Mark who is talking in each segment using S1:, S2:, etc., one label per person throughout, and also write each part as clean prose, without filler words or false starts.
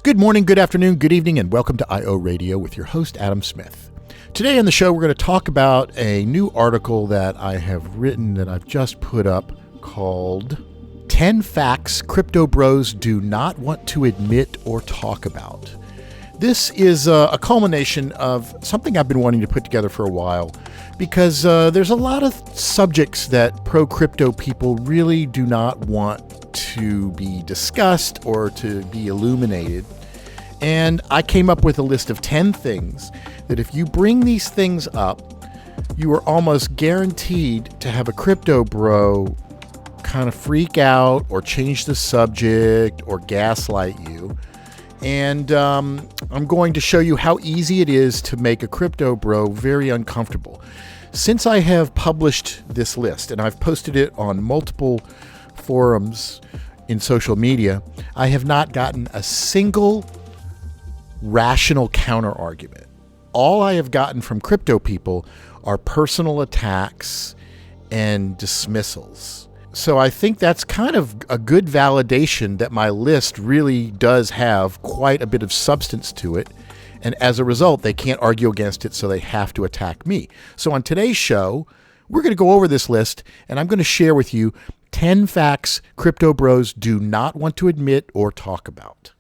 S1: Good morning, good afternoon, good evening, and welcome to ioRadio with your host, Adam Smith. Today on the show, we're going to talk about a new article that I have written that I've just put up called 10 Facts Crypto Bros Do Not Want to Admit or Talk About. This is a culmination of something I've been wanting to put together for a while because there's a lot of subjects that pro-crypto people really do not want to be discussed or to be illuminated. And I came up with a list of 10 things that if you bring these things up, you are almost guaranteed to have a crypto bro kind of freak out or change the subject or gaslight you. And I'm going to show you how easy it is to make a crypto bro very uncomfortable. Since I have published this list and I've posted it on multiple forums in social media, I have not gotten a single rational counter argument. All I have gotten from crypto people are personal attacks and dismissals. So I think that's kind of a good validation that my list really does have quite a bit of substance to it. And as a result, they can't argue against it, so they have to attack me. So on today's show, we're going to go over this list, and I'm going to share with you 10 facts crypto bros do not want to admit or talk about.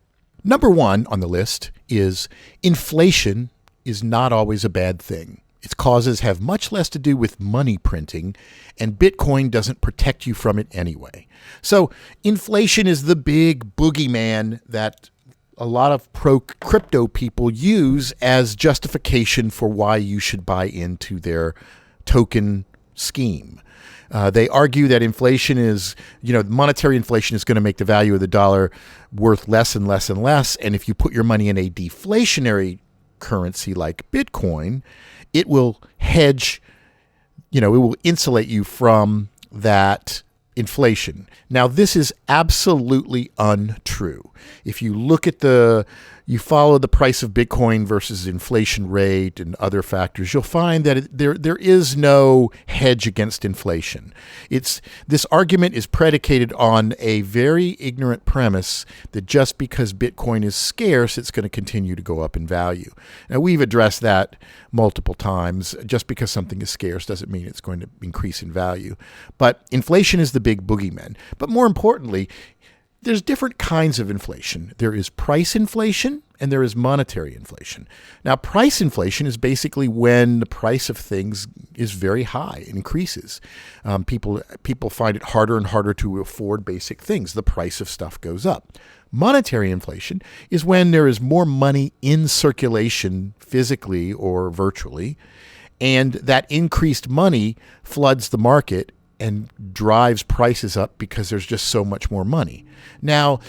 S1: Number one on the list is inflation is not always a bad thing. Its causes have much less to do with money printing, and Bitcoin doesn't protect you from it anyway. So inflation is the big boogeyman that a lot of pro-crypto people use as justification for why you should buy into their token scheme. They argue that inflation is, monetary inflation is going to make the value of the dollar worth less and less and less. And if you put your money in a deflationary currency like Bitcoin, it will hedge, it will insulate you from that inflation. Now, this is absolutely untrue. If you look at you follow the price of Bitcoin versus inflation rate and other factors, you'll find that there is no hedge against inflation. This argument is predicated on a very ignorant premise that just because Bitcoin is scarce, it's going to continue to go up in value. Now, we've addressed that multiple times. Just because something is scarce doesn't mean it's going to increase in value. But inflation is the big boogeyman. But more importantly, there's different kinds of inflation. There is price inflation and there is monetary inflation. Now, price inflation is basically when the price of things is very high, it increases. People find it harder and harder to afford basic things. The price of stuff goes up. Monetary inflation is when there is more money in circulation physically or virtually, and that increased money floods the market and drives prices up because there's just so much more money. Now,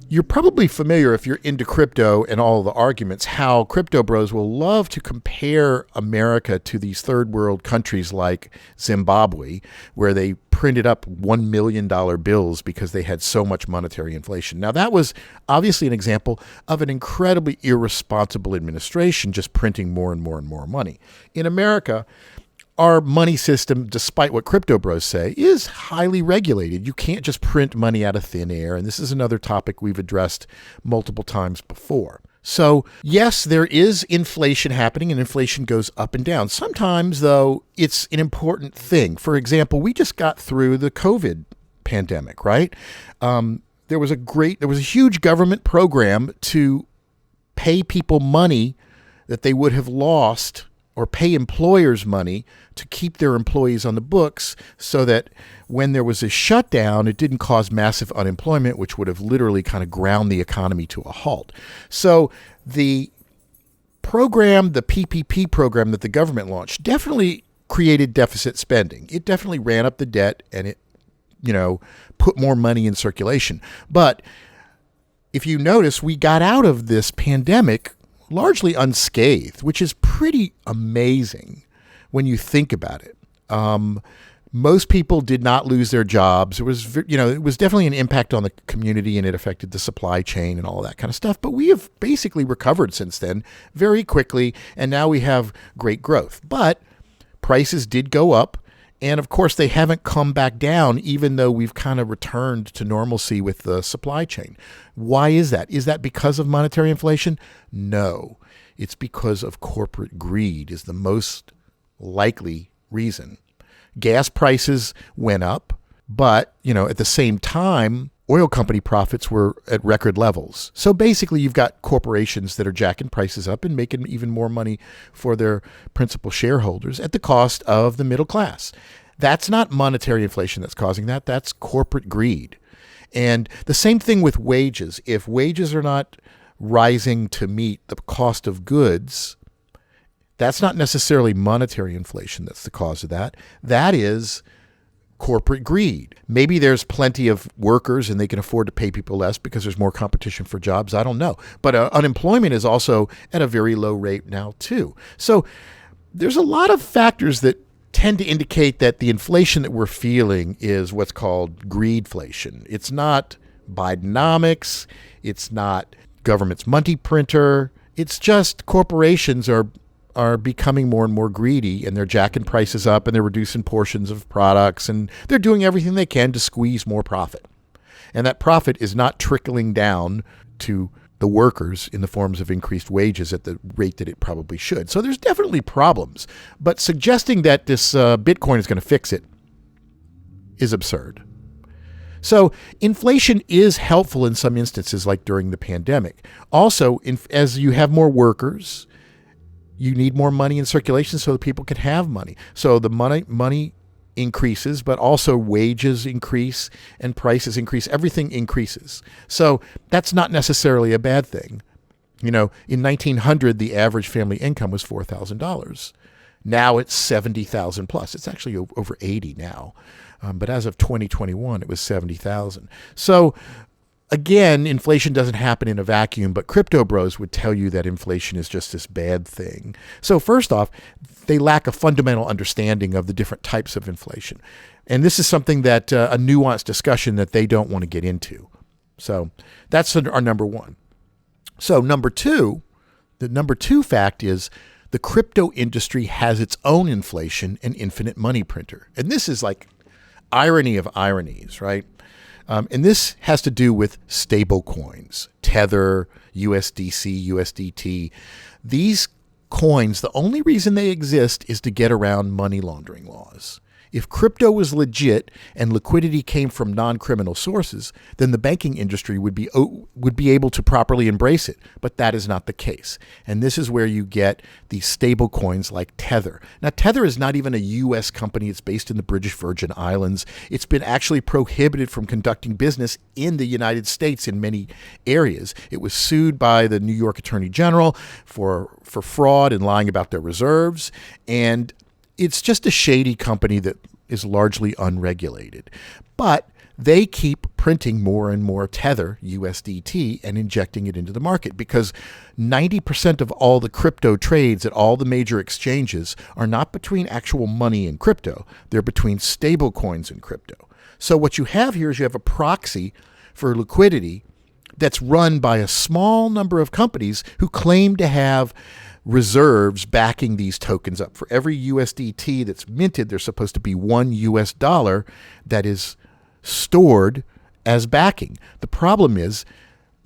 S1: you're probably familiar, if you're into crypto and all the arguments, how crypto bros will love to compare America to these third world countries like Zimbabwe, where they printed up $1 million bills because they had so much monetary inflation. Now, that was obviously an example of an incredibly irresponsible administration just printing more and more and more money. In America, our money system, despite what crypto bros say, is highly regulated. You can't just print money out of thin air. And this is another topic we've addressed multiple times before. So yes, there is inflation happening and inflation goes up and down. Sometimes, though, it's an important thing. For example, we just got through the COVID pandemic, right? There was a huge government program to pay people money that they would have lost, or pay employers money to keep their employees on the books so that when there was a shutdown, it didn't cause massive unemployment, which would have literally kind of ground the economy to a halt. So the program, the PPP program that the government launched, definitely created deficit spending. It definitely ran up the debt and it, put more money in circulation. But if you notice, we got out of this pandemic largely unscathed, which is pretty amazing when you think about it. Most people did not lose their jobs. It was definitely an impact on the community and it affected the supply chain and all that kind of stuff. But we have basically recovered since then very quickly. And now we have great growth. But prices did go up And of course, they haven't come back down, even though we've kind of returned to normalcy with the supply chain. Why is that? Is that because of monetary inflation? No, it's because of corporate greed is the most likely reason. Gas prices went up, but, at the same time, oil company profits were at record levels. So basically, you've got corporations that are jacking prices up and making even more money for their principal shareholders at the cost of the middle class. That's not monetary inflation that's causing that. That's corporate greed. And the same thing with wages. If wages are not rising to meet the cost of goods, that's not necessarily monetary inflation that's the cause of that. That is corporate greed. Maybe there's plenty of workers and they can afford to pay people less because there's more competition for jobs. I don't know. But unemployment is also at a very low rate now too. So there's a lot of factors that tend to indicate that the inflation that we're feeling is what's called greedflation. It's not Bidenomics. It's not government's money printer. It's just corporations are becoming more and more greedy, and they're jacking prices up, and they're reducing portions of products, and they're doing everything they can to squeeze more profit. And that profit is not trickling down to the workers in the forms of increased wages at the rate that it probably should. So there's definitely problems, but suggesting that this Bitcoin is going to fix it is absurd. So inflation is helpful in some instances, like during the pandemic. Also, as you have more workers, you need more money in circulation so that people can have money. So the money increases, but also wages increase and prices increase. Everything increases. So that's not necessarily a bad thing. In 1900, the average family income was $4,000. Now it's 70,000 plus. It's actually over 80 now. But as of 2021, it was 70,000. So again, inflation doesn't happen in a vacuum, but crypto bros would tell you that inflation is just this bad thing. So first off, they lack a fundamental understanding of the different types of inflation. And this is something that a nuanced discussion that they don't want to get into. So that's our number one. So the number two fact is the crypto industry has its own inflation and infinite money printer. And this is like irony of ironies, right? And this has to do with stablecoins, Tether, USDC, USDT. These coins, the only reason they exist is to get around money laundering laws. If crypto was legit and liquidity came from non-criminal sources, then the banking industry would be able to properly embrace it. But that is not the case. And this is where you get these stable coins like Tether. Now, Tether is not even a U.S. company. It's based in the British Virgin Islands. It's been actually prohibited from conducting business in the United States in many areas. It was sued by the New York Attorney General for fraud and lying about their reserves. And it's just a shady company that is largely unregulated. But they keep printing more and more Tether, USDT, and injecting it into the market because 90% of all the crypto trades at all the major exchanges are not between actual money and crypto. They're between stable coins and crypto. So what you have here is you have a proxy for liquidity that's run by a small number of companies who claim to have reserves backing these tokens up. For every USDT that's minted, there's supposed to be $1 that is stored as backing. The problem is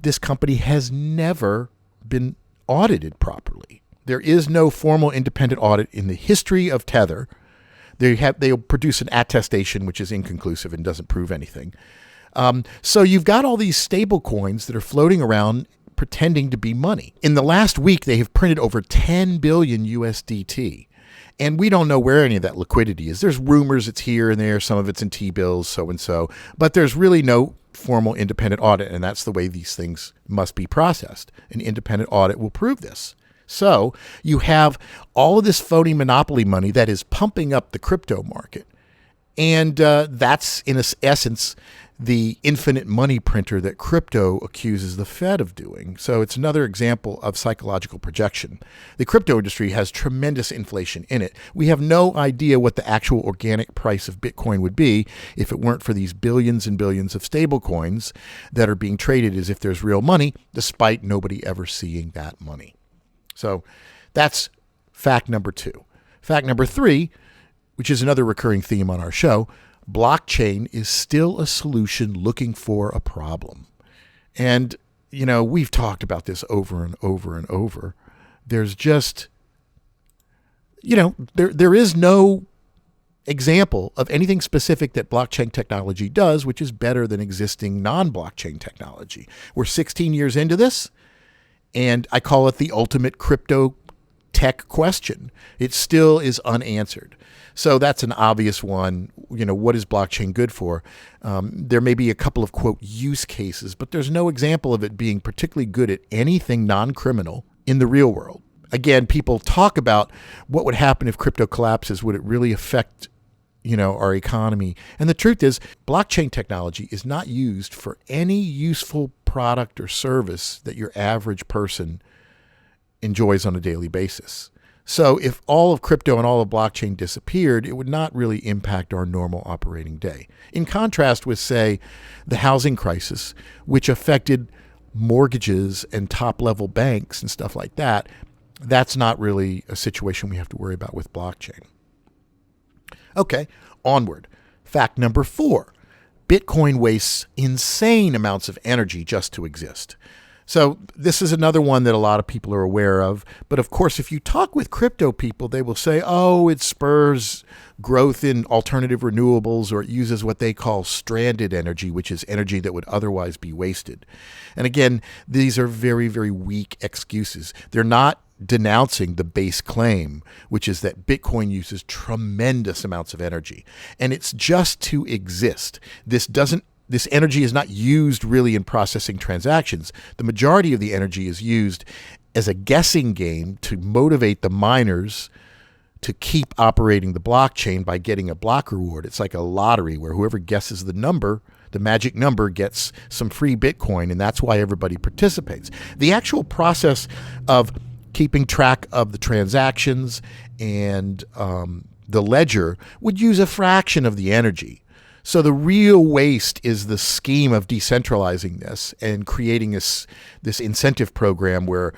S1: this company has never been audited properly. There is no formal independent audit in the history of Tether. They'll produce an attestation, which is inconclusive and doesn't prove anything. So you've got all these stable coins that are floating around pretending to be money. In the last week, they have printed over 10 billion USDT. And we don't know where any of that liquidity is. There's rumors it's here and there. Some of it's in T-bills, so-and-so. But there's really no formal independent audit, and that's the way these things must be processed. An independent audit will prove this. So you have all of this phony monopoly money that is pumping up the crypto market. And that's, in essence, the infinite money printer that crypto accuses the Fed of doing. So it's another example of psychological projection. The crypto industry has tremendous inflation in it. We have no idea what the actual organic price of Bitcoin would be if it weren't for these billions and billions of stable coins that are being traded as if there's real money, despite nobody ever seeing that money. So that's fact number two. Fact number three, which is another recurring theme on our show, blockchain is still a solution looking for a problem. And, we've talked about this over and over and over. There's just, there is no example of anything specific that blockchain technology does, which is better than existing non-blockchain technology. We're 16 years into this, and I call it the ultimate crypto tech question. It still is unanswered. So that's an obvious one. What is blockchain good for? There may be a couple of, quote, use cases, but there's no example of it being particularly good at anything non-criminal in the real world. Again, people talk about what would happen if crypto collapses. Would it really affect our economy? And the truth is, blockchain technology is not used for any useful product or service that your average person enjoys on a daily basis. So if all of crypto and all of blockchain disappeared, it would not really impact our normal operating day. In contrast with, say, the housing crisis, which affected mortgages and top-level banks and stuff like that, that's not really a situation we have to worry about with blockchain. Okay, onward. Fact number 4. Bitcoin wastes insane amounts of energy just to exist. So this is another one that a lot of people are aware of. But of course, if you talk with crypto people, they will say, oh, it spurs growth in alternative renewables, or it uses what they call stranded energy, which is energy that would otherwise be wasted. And again, these are very, very weak excuses. They're not denouncing the base claim, which is that Bitcoin uses tremendous amounts of energy. And it's just to exist. This energy is not used really in processing transactions. The majority of the energy is used as a guessing game to motivate the miners to keep operating the blockchain by getting a block reward. It's like a lottery where whoever guesses the number, the magic number, gets some free Bitcoin, and that's why everybody participates. The actual process of keeping track of the transactions and the ledger would use a fraction of the energy. So the real waste is the scheme of decentralizing this and creating this incentive program where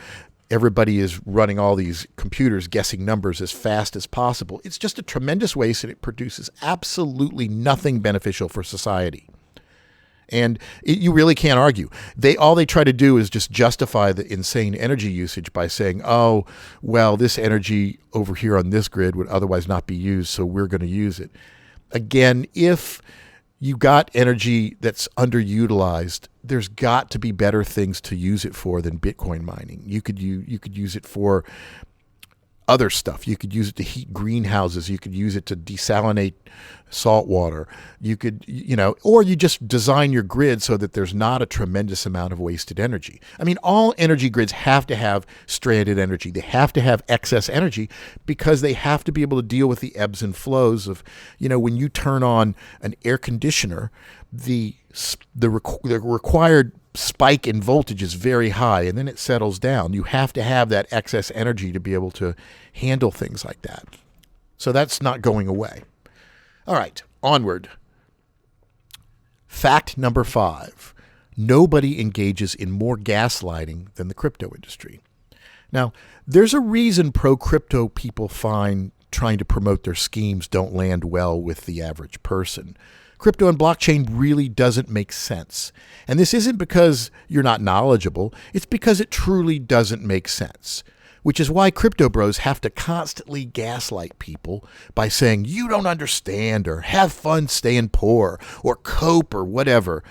S1: everybody is running all these computers guessing numbers as fast as possible. It's just a tremendous waste, and it produces absolutely nothing beneficial for society. And you really can't argue. All they try to do is just justify the insane energy usage by saying, oh, well, this energy over here on this grid would otherwise not be used, so we're going to use it. Again, if you got energy that's underutilized, there's got to be better things to use it for than Bitcoin mining. You could use it for other stuff. You could use it to heat greenhouses. You could use it to desalinate salt water. You could, or you just design your grid so that there's not a tremendous amount of wasted energy. I mean, all energy grids have to have stranded energy. They have to have excess energy because they have to be able to deal with the ebbs and flows of, when you turn on an air conditioner, the required spike in voltage is very high, and then it settles down. You have to have that excess energy to be able to handle things like that. So that's not going away. All right, onward. Fact number 5. Nobody engages in more gaslighting than the crypto industry. Now, there's a reason pro-crypto people find trying to promote their schemes don't land well with the average person. Crypto and blockchain really doesn't make sense. And this isn't because you're not knowledgeable. It's because it truly doesn't make sense, which is why crypto bros have to constantly gaslight people by saying, you don't understand, or have fun staying poor, or cope, or whatever.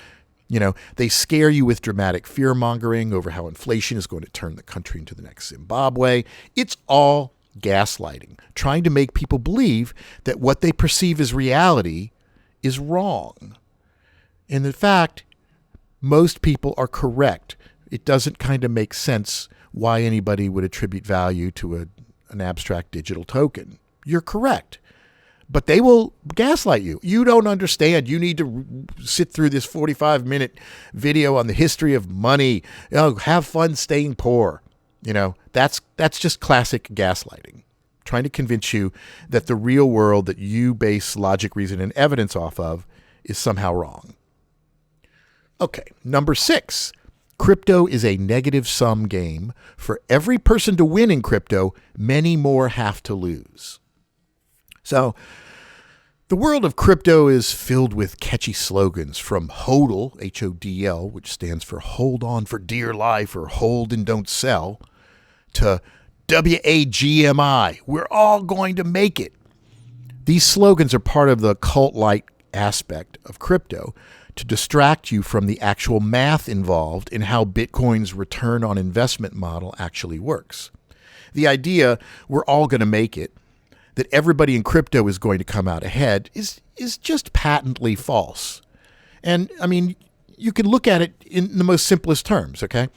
S1: They scare you with dramatic fear-mongering over how inflation is going to turn the country into the next Zimbabwe. It's all gaslighting, trying to make people believe that what they perceive as reality is wrong. And in fact, most people are correct. It doesn't kind of make sense why anybody would attribute value to an abstract digital token. You're correct. But they will gaslight you. You don't understand. You need to sit through this 45-minute video on the history of money. Have fun staying poor. That's just classic gaslighting. Trying to convince you that the real world that you base logic, reason, and evidence off of is somehow wrong. Okay, number 6. Crypto is a negative-sum game. For every person to win in crypto, many more have to lose. So The world of crypto is filled with catchy slogans from HODL, H-O-D-L, which stands for hold on for dear life or hold and don't sell, to WAGMI, we're all going to make it. These slogans are part of the cult-like aspect of crypto to distract you from the actual math involved in how Bitcoin's return on investment model actually works. The idea we're all going to make it, that everybody in crypto is going to come out ahead, is just patently false. And I mean, you can look at it in the most simplest terms, okay?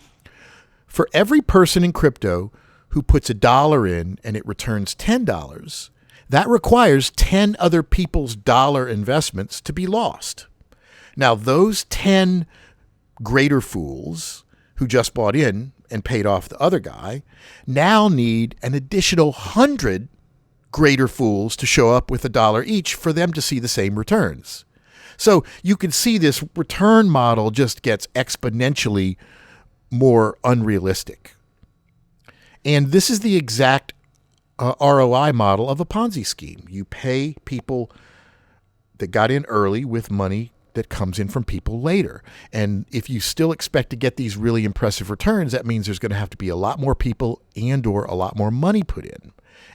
S1: For every person in crypto who puts $1 in and it returns $10, that requires 10 other people's dollar investments to be lost. Now, those 10 greater fools who just bought in and paid off the other guy now need an additional 100 greater fools to show up with $1 each for them to see the same returns. So you can see this return model just gets exponentially more unrealistic. And this is the exact ROI model of a Ponzi scheme. You pay people that got in early with money that comes in from people later. And if you still expect to get these really impressive returns, that means there's going to have to be a lot more people and or a lot more money put in.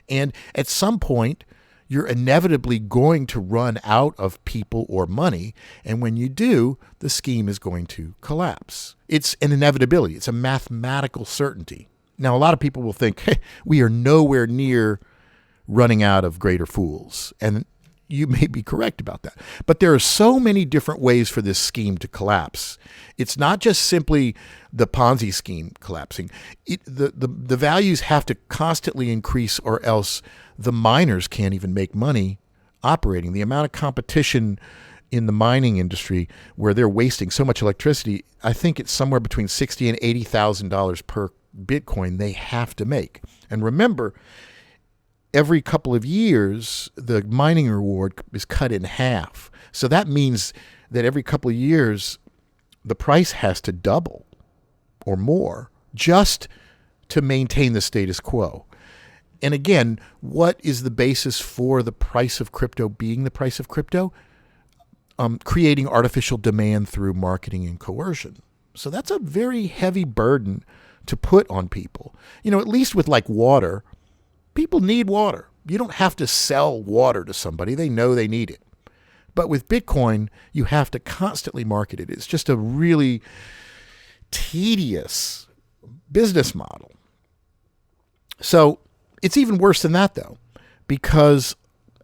S1: And at some point, you're inevitably going to run out of people or money. And when you do, the scheme is going to collapse. It's an inevitability. It's a mathematical certainty. Now, a lot of people will think, hey, we are nowhere near running out of greater fools. And you may be correct about that. But there are so many different ways for this scheme to collapse. It's not just simply the Ponzi scheme collapsing. The values have to constantly increase or else the miners can't even make money operating. The amount of competition in the mining industry where they're wasting so much electricity, I think it's somewhere between $60,000 and $80,000 per Bitcoin they have to make. And remember, every couple of years, the mining reward is cut in half. So that means that every couple of years, the price has to double or more just to maintain the status quo. And again, what is the basis for the price of crypto being the price of crypto? Creating artificial demand through marketing and coercion. So that's a very heavy burden to put on people. You know, at least with like water, people need water. You don't have to sell water to somebody. They know they need it. But with Bitcoin, you have to constantly market it. It's just a really tedious business model. So it's even worse than that, though, because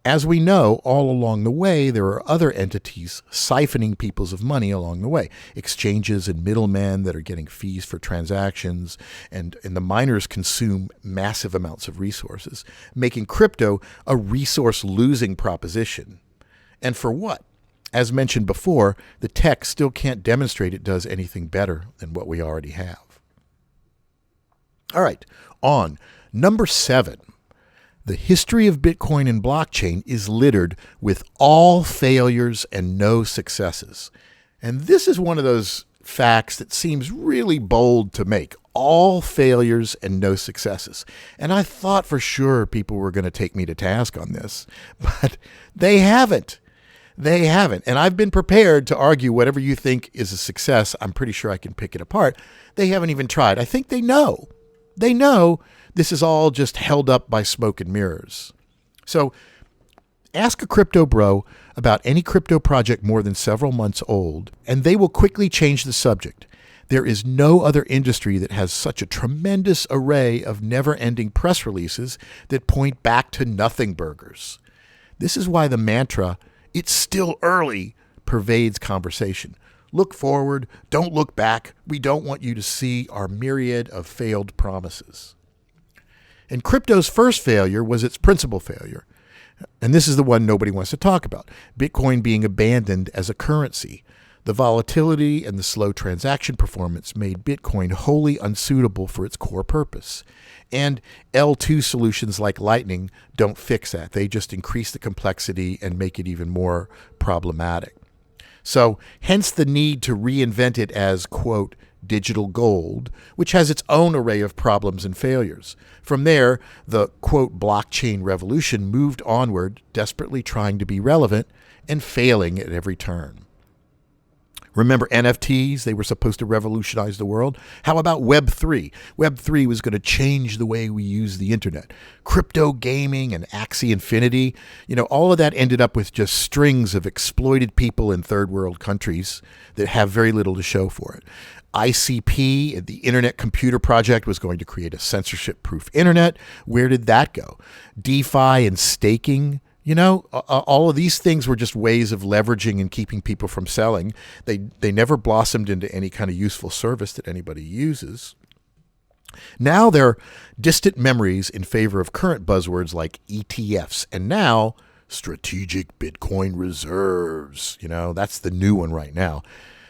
S1: as we know, all along the way, there are other entities siphoning people's of money along the way. Exchanges and middlemen that are getting fees for transactions, and the miners consume massive amounts of resources, making crypto a resource-losing proposition. And for what? As mentioned before, the tech still can't demonstrate it does anything better than what we already have. All right, on number 7. The history of Bitcoin and blockchain is littered with all failures and no successes. And this is one of those facts that seems really bold to make. All failures and no successes. And I thought for sure people were going to take me to task on this, but they haven't. They haven't. And I've been prepared to argue whatever you think is a success. I'm pretty sure I can pick it apart. They haven't even tried. I think they know. They know this is all just held up by smoke and mirrors. So ask a crypto bro about any crypto project more than several months old, and they will quickly change the subject. There is no other industry that has such a tremendous array of never-ending press releases that point back to nothing burgers. This is why the mantra, "It's still early," pervades conversation. Look forward, don't look back. We don't want you to see our myriad of failed promises. And crypto's first failure was its principal failure. And this is the one nobody wants to talk about. Bitcoin being abandoned as a currency. The volatility and the slow transaction performance made Bitcoin wholly unsuitable for its core purpose. And L2 solutions like Lightning don't fix that. They just increase the complexity and make it even more problematic. So hence the need to reinvent it as, quote, digital gold, which has its own array of problems and failures. From there, the, quote, blockchain revolution moved onward, desperately trying to be relevant and failing at every turn. Remember NFTs? They were supposed to revolutionize the world. How about Web3? Web3 was going to change the way we use the internet. Crypto gaming and Axie Infinity, all of that ended up with just strings of exploited people in third world countries that have very little to show for it. ICP, the Internet Computer Project, was going to create a censorship-proof internet. Where did that go? DeFi and staking. All of these things were just ways of leveraging and keeping people from selling. They never blossomed into any kind of useful service that anybody uses. Now they're distant memories in favor of current buzzwords like ETFs, and now strategic Bitcoin reserves. That's the new one right now.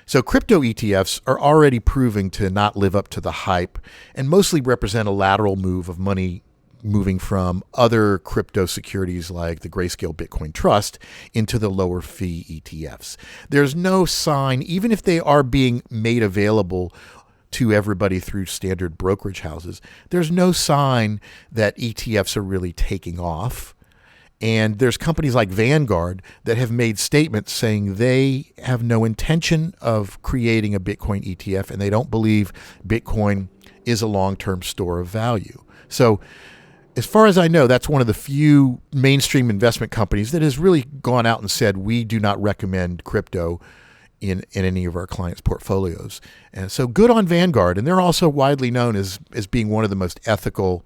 S1: So crypto ETFs are already proving to not live up to the hype and mostly represent a lateral move of money moving from other crypto securities like the Grayscale Bitcoin Trust into the lower fee ETFs. There's no sign, even if they are being made available to everybody through standard brokerage houses, there's no sign that ETFs are really taking off. And there's companies like Vanguard that have made statements saying they have no intention of creating a Bitcoin ETF and they don't believe Bitcoin is a long-term store of value. So as far as I know, that's one of the few mainstream investment companies that has really gone out and said, we do not recommend crypto in any of our clients' portfolios. And so good on Vanguard. And they're also widely known as being one of the most ethical,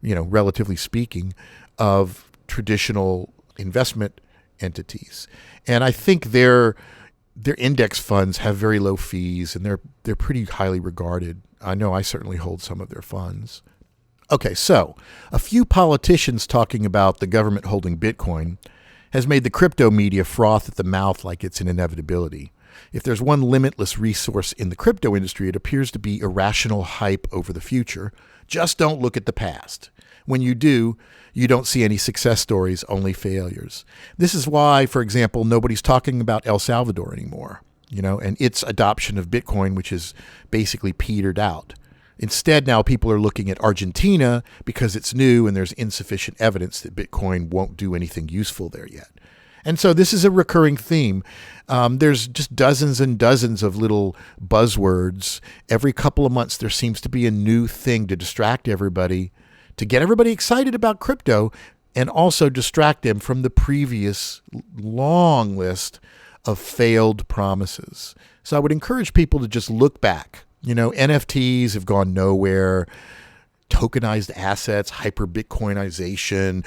S1: relatively speaking, of traditional investment entities. And I think their index funds have very low fees and they're pretty highly regarded. I know I certainly hold some of their funds. Okay, so a few politicians talking about the government holding Bitcoin has made the crypto media froth at the mouth like it's an inevitability. If there's one limitless resource in the crypto industry, it appears to be irrational hype over the future. Just don't look at the past. When you do, you don't see any success stories, only failures. This is why, for example, nobody's talking about El Salvador anymore, and its adoption of Bitcoin, which is basically petered out. Instead, now people are looking at Argentina because it's new and there's insufficient evidence that Bitcoin won't do anything useful there yet. And so this is a recurring theme. There's just dozens and dozens of little buzzwords. Every couple of months, there seems to be a new thing to distract everybody, to get everybody excited about crypto and also distract them from the previous long list of failed promises. So I would encourage people to just look back. NFTs have gone nowhere, tokenized assets, hyper-Bitcoinization,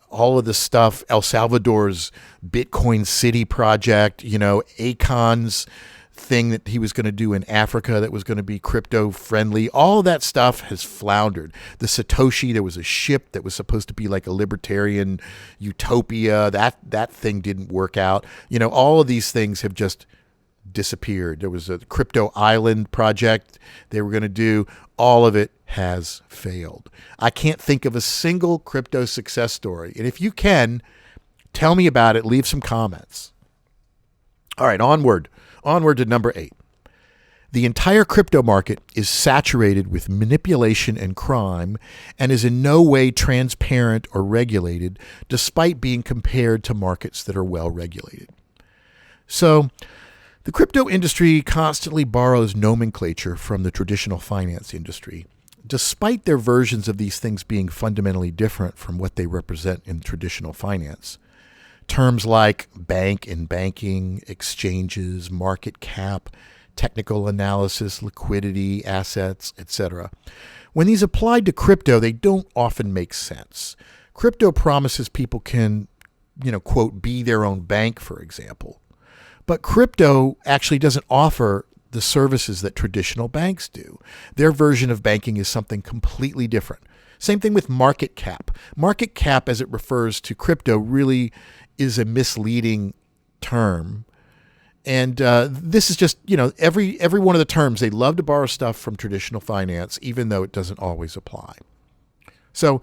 S1: all of this stuff, El Salvador's Bitcoin City project, Akon's thing that he was going to do in Africa that was going to be crypto-friendly, all of that stuff has floundered. The Satoshi, there was a ship that was supposed to be like a libertarian utopia. That thing didn't work out. All of these things have just disappeared. There was a crypto island project they were going to do. All of it has failed. I can't think of a single crypto success story. And if you can, tell me about it. Leave some comments. All right, onward to number 8. The entire crypto market is saturated with manipulation and crime and is in no way transparent or regulated, despite being compared to markets that are well regulated. So, the crypto industry constantly borrows nomenclature from the traditional finance industry, despite their versions of these things being fundamentally different from what they represent in traditional finance. Terms like bank and banking, exchanges, market cap, technical analysis, liquidity, assets, etc. When these applied to crypto, they don't often make sense. Crypto promises people can, quote, be their own bank, for example. But crypto actually doesn't offer the services that traditional banks do. Their version of banking is something completely different. Same thing with market cap. Market cap, as it refers to crypto, really is a misleading term. And this is just, every one of the terms, they love to borrow stuff from traditional finance, even though it doesn't always apply. So,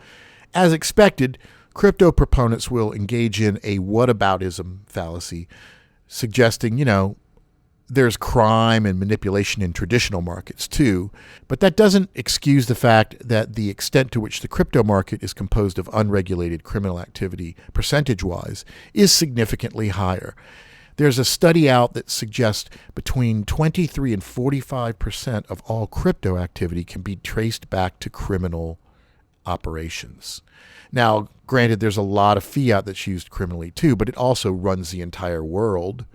S1: as expected, crypto proponents will engage in a whataboutism fallacy, suggesting, there's crime and manipulation in traditional markets too, but that doesn't excuse the fact that the extent to which the crypto market is composed of unregulated criminal activity, percentage-wise, is significantly higher. There's a study out that suggests between 23 and 45% of all crypto activity can be traced back to criminal operations. Now, granted, there's a lot of fiat that's used criminally too, but it also runs the entire world,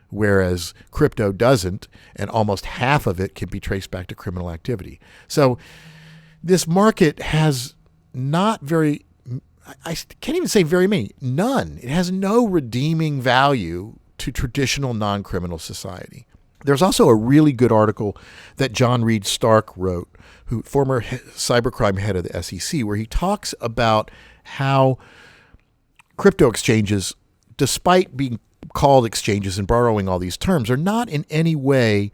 S1: whereas crypto doesn't, and almost half of it can be traced back to criminal activity. So this market has not very, I can't even say very many, none. It has no redeeming value to traditional non-criminal society. There's also a really good article that John Reed Stark wrote, who former cybercrime head of the SEC, where he talks about how crypto exchanges, despite being called exchanges and borrowing all these terms, are not in any way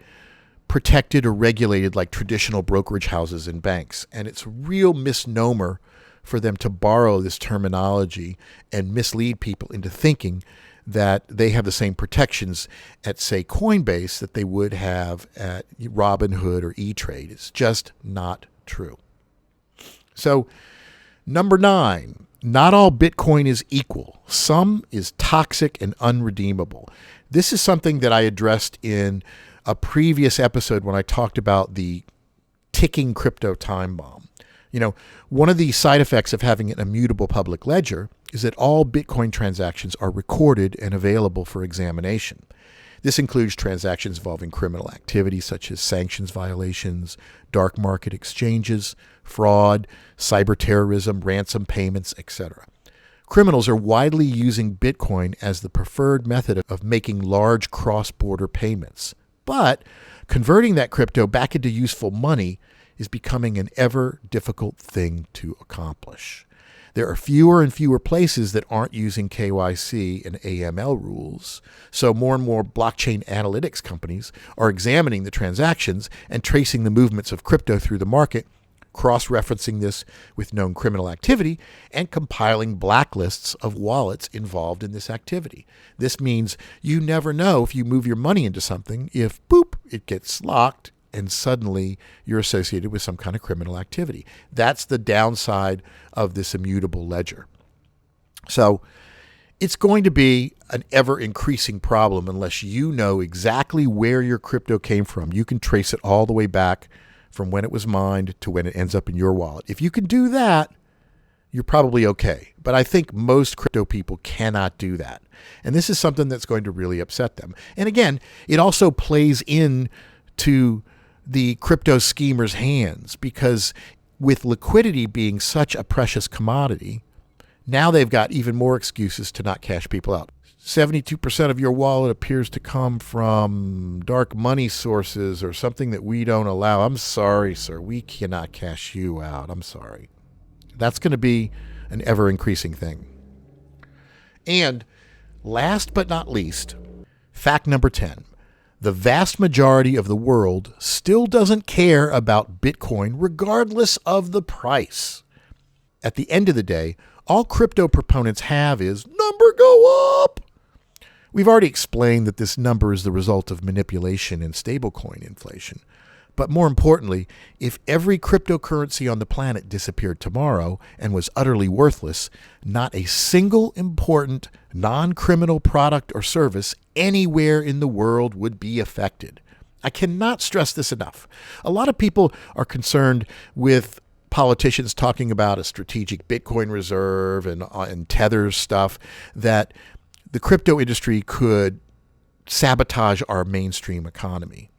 S1: protected or regulated like traditional brokerage houses and banks. And it's a real misnomer for them to borrow this terminology and mislead people into thinking that they have the same protections at, say, Coinbase that they would have at Robinhood or E-Trade. It's just not true. So, number 9, not all Bitcoin is equal. Some is toxic and unredeemable. This is something that I addressed in a previous episode when I talked about the ticking crypto time bomb. You know, one of the side effects of having an immutable public ledger is that all Bitcoin transactions are recorded and available for examination. This includes transactions involving criminal activity such as sanctions violations, dark market exchanges, fraud, cyber terrorism, ransom payments, etc. Criminals are widely using Bitcoin as the preferred method of making large cross-border payments. But converting that crypto back into useful money is becoming an ever difficult thing to accomplish. There are fewer and fewer places that aren't using KYC and AML rules, so more and more blockchain analytics companies are examining the transactions and tracing the movements of crypto through the market, cross-referencing this with known criminal activity, and compiling blacklists of wallets involved in this activity. This means you never know if you move your money into something, if, boop, it gets locked, and suddenly you're associated with some kind of criminal activity. That's the downside of this immutable ledger. So it's going to be an ever-increasing problem unless you know exactly where your crypto came from. You can trace it all the way back from when it was mined to when it ends up in your wallet. If you can do that, you're probably okay. But I think most crypto people cannot do that. And this is something that's going to really upset them. And again, it also plays into the crypto schemers' hands, because with liquidity being such a precious commodity, now they've got even more excuses to not cash people out. 72% of your wallet appears to come from dark money sources or something that we don't allow. I'm sorry, sir. We cannot cash you out. I'm sorry. That's going to be an ever-increasing thing. And last but not least, fact number 10. The vast majority of the world still doesn't care about Bitcoin regardless of the price. At the end of the day, all crypto proponents have is number go up. We've already explained that this number is the result of manipulation and stablecoin inflation. But more importantly, if every cryptocurrency on the planet disappeared tomorrow and was utterly worthless, not a single important non-criminal product or service anywhere in the world would be affected. I cannot stress this enough. A lot of people are concerned with politicians talking about a strategic Bitcoin reserve and Tether stuff, that the crypto industry could sabotage our mainstream economy.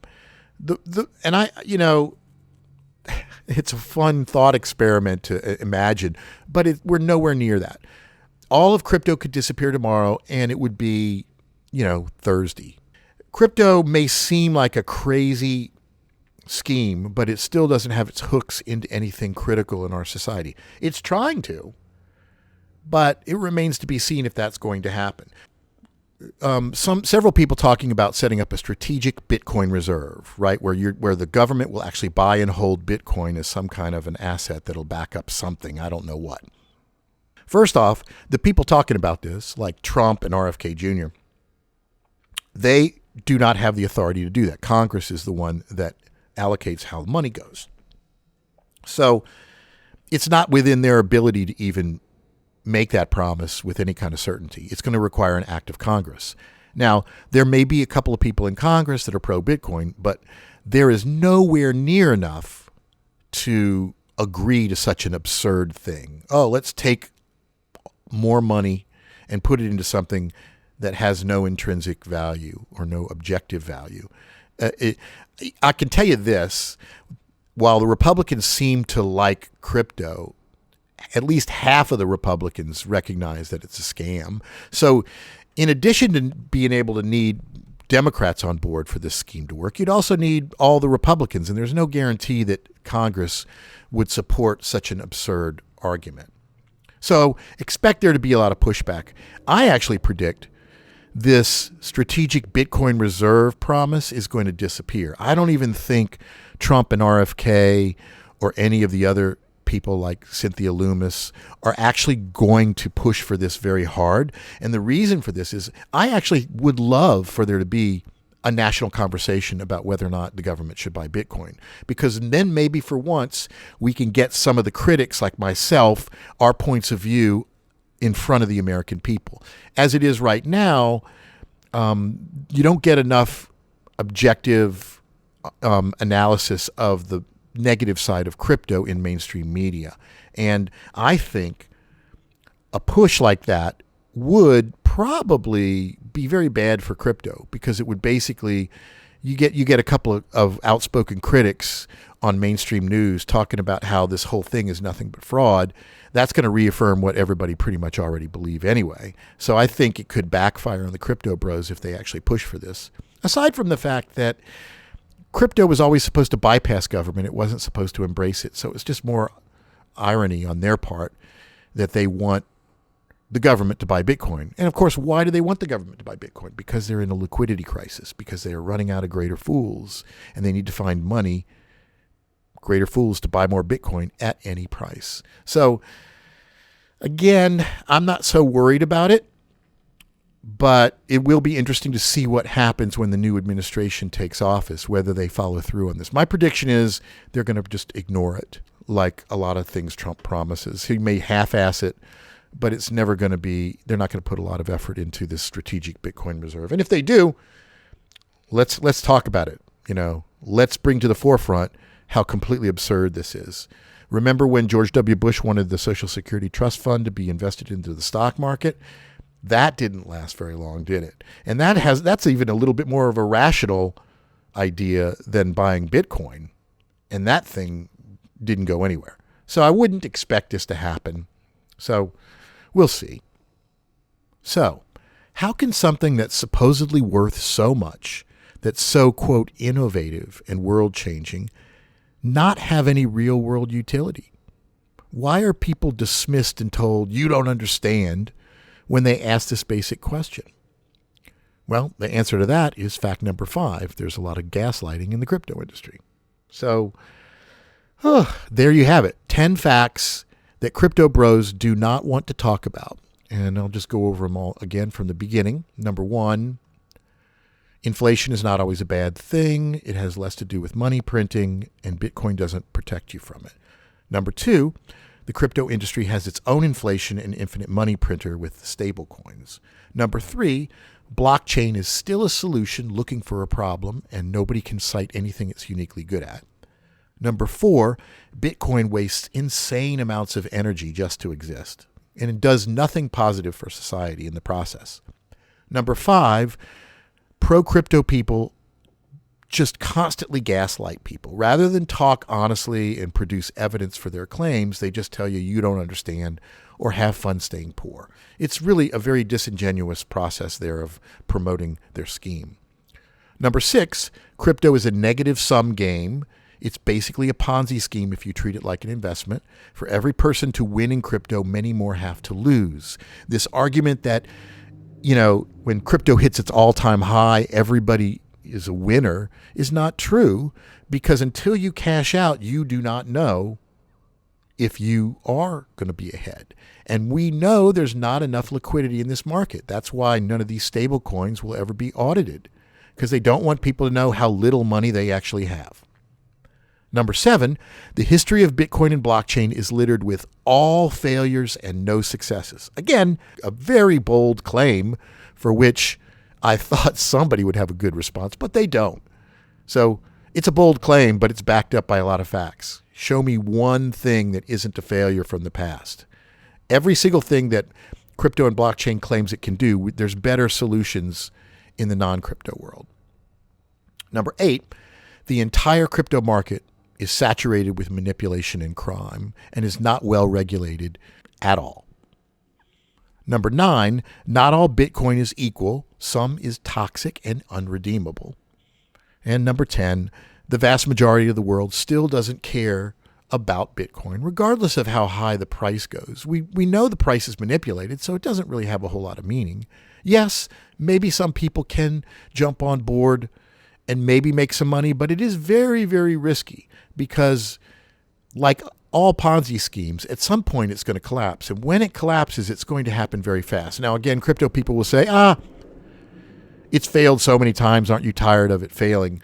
S1: It's a fun thought experiment to imagine, but we're nowhere near that. All of crypto could disappear tomorrow, and it would be, Thursday. Crypto may seem like a crazy scheme, but it still doesn't have its hooks into anything critical in our society. It's trying to, but it remains to be seen if that's going to happen. Several people talking about setting up a strategic Bitcoin reserve, right, where the government will actually buy and hold Bitcoin as some kind of an asset that'll back up something. I don't know what. First off, the people talking about this, like Trump and RFK Jr., they do not have the authority to do that. Congress is the one that allocates how the money goes. So it's not within their ability to even make that promise with any kind of certainty. It's going to require an act of Congress. Now, there may be a couple of people in Congress that are pro-Bitcoin, but there is nowhere near enough to agree to such an absurd thing. Oh, let's take more money and put it into something that has no intrinsic value or no objective value. I can tell you this, while the Republicans seem to like crypto, at least half of the Republicans recognize that it's a scam. So in addition to being able to need Democrats on board for this scheme to work, you'd also need all the Republicans, and there's no guarantee that Congress would support such an absurd argument. So expect there to be a lot of pushback. I actually predict this strategic Bitcoin reserve promise is going to disappear. I don't even think Trump and RFK or any of the other people like Cynthia Loomis are actually going to push for this very hard. And the reason for this is I actually would love for there to be a national conversation about whether or not the government should buy Bitcoin, because then maybe for once we can get some of the critics like myself, our points of view in front of the American people. As it is right now, you don't get enough objective analysis of the negative side of crypto in mainstream media. And I think a push like that would probably be very bad for crypto, because it would basically, you get a couple of outspoken critics on mainstream news talking about how this whole thing is nothing but fraud. That's going to reaffirm what everybody pretty much already believe anyway. So I think it could backfire on the crypto bros if they actually push for this. Aside from the fact that crypto was always supposed to bypass government, it wasn't supposed to embrace it. So it's just more irony on their part that they want the government to buy Bitcoin. And of course, why do they want the government to buy Bitcoin? Because they're in a liquidity crisis, because they are running out of greater fools and they need to find money, greater fools, to buy more Bitcoin at any price. So again, I'm not so worried about it, but it will be interesting to see what happens when the new administration takes office, whether they follow through on this. My prediction is they're going to just ignore it, like a lot of things Trump promises. He may half-ass it, but it's never going to be, they're not going to put a lot of effort into this strategic Bitcoin reserve. And if they do, let's talk about it. Let's bring to the forefront how completely absurd this is. Remember when George W. Bush wanted the Social Security Trust Fund to be invested into the stock market? That didn't last very long, did it? And that's even a little bit more of a rational idea than buying Bitcoin. And that thing didn't go anywhere. So I wouldn't expect this to happen. So we'll see. So how can something that's supposedly worth so much, that's so, quote, innovative and world-changing, not have any real-world utility? Why are people dismissed and told, you don't understand, when they ask this basic question? Well, the answer to that is fact number 5. There's a lot of gaslighting in the crypto industry. So there you have it. 10 facts that crypto bros do not want to talk about. And I'll just go over them all again from the beginning. Number 1, inflation is not always a bad thing. It has less to do with money printing, and Bitcoin doesn't protect you from it. Number 2, the crypto industry has its own inflation and infinite money printer with stablecoins. Number 3, blockchain is still a solution looking for a problem, and nobody can cite anything it's uniquely good at. Number 4, Bitcoin wastes insane amounts of energy just to exist, and it does nothing positive for society in the process. Number 5, pro-crypto people just constantly gaslight people. Rather than talk honestly and produce evidence for their claims, they just tell you you don't understand or have fun staying poor. It's really a very disingenuous process there of promoting their scheme. Number 6, crypto is a negative-sum game. It's basically a Ponzi scheme if you treat it like an investment. For every person to win in crypto, many more have to lose. This argument that, when crypto hits its all-time high, everybody is a winner is not true, because until you cash out, you do not know if you are going to be ahead. And we know there's not enough liquidity in this market. That's why none of these stable coins will ever be audited. because they don't want people to know how little money they actually have. Number 7, the history of Bitcoin and blockchain is littered with all failures and no successes. Again, a very bold claim for which I thought somebody would have a good response, but they don't. So it's a bold claim, but it's backed up by a lot of facts. Show me one thing that isn't a failure from the past. Every single thing that crypto and blockchain claims it can do, there's better solutions in the non-crypto world. Number 8, the entire crypto market is saturated with manipulation and crime and is not well regulated at all. Number 9, not all Bitcoin is equal. Some is toxic and unredeemable. And number 10, the vast majority of the world still doesn't care about Bitcoin, regardless of how high the price goes. We know the price is manipulated, so it doesn't really have a whole lot of meaning. Yes, maybe some people can jump on board and maybe make some money, but it is very, very risky because, like all Ponzi schemes, at some point it's going to collapse. And when it collapses, it's going to happen very fast. Now, again, crypto people will say, it's failed so many times. Aren't you tired of it failing?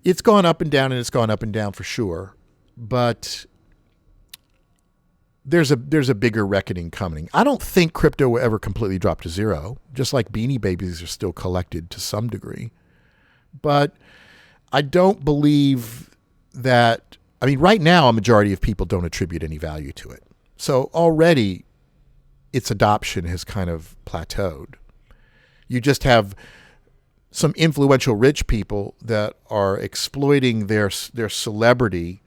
S1: It's gone up and down, and it's gone up and down for sure. But there's a bigger reckoning coming. I don't think crypto will ever completely drop to zero, just like Beanie Babies are still collected to some degree. But I don't believe that, right now a majority of people don't attribute any value to it. So already its adoption has kind of plateaued. You just have some influential rich people that are exploiting their celebrity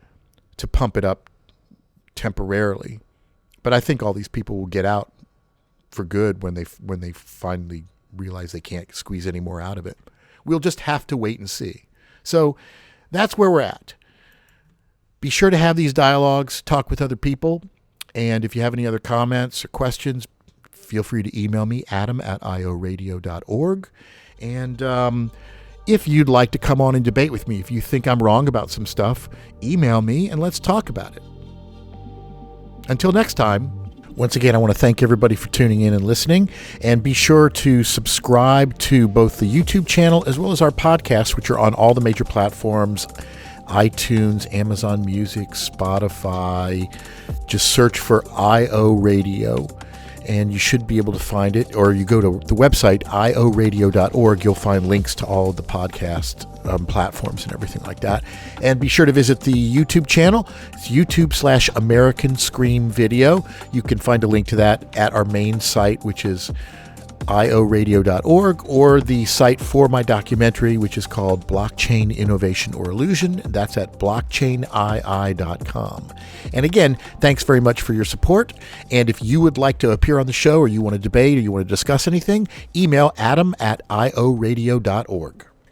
S1: to pump it up temporarily. But I think all these people will get out for good when they finally realize they can't squeeze any more out of it. We'll just have to wait and see. So that's where we're at. Be sure to have these dialogues, talk with other people. And if you have any other comments or questions, feel free to email me, adam@ioRadio.org. And if you'd like to come on and debate with me, if you think I'm wrong about some stuff, email me and let's talk about it. Until next time, once again, I want to thank everybody for tuning in and listening. And be sure to subscribe to both the YouTube channel as well as our podcasts, which are on all the major platforms: iTunes, Amazon Music, Spotify. Just search for ioRadio, and you should be able to find it. Or you go to the website, ioRadio.org. You'll find links to all of the podcast platforms and everything like that. And be sure to visit the YouTube channel. It's YouTube/American Scream Video. You can find a link to that at our main site, which is ioRadio.org, or the site for my documentary, which is called Blockchain Innovation or Illusion. That's at blockchainii.com. And again, thanks very much for your support. And if you would like to appear on the show, or you want to debate, or you want to discuss anything, email adam@ioRadio.org.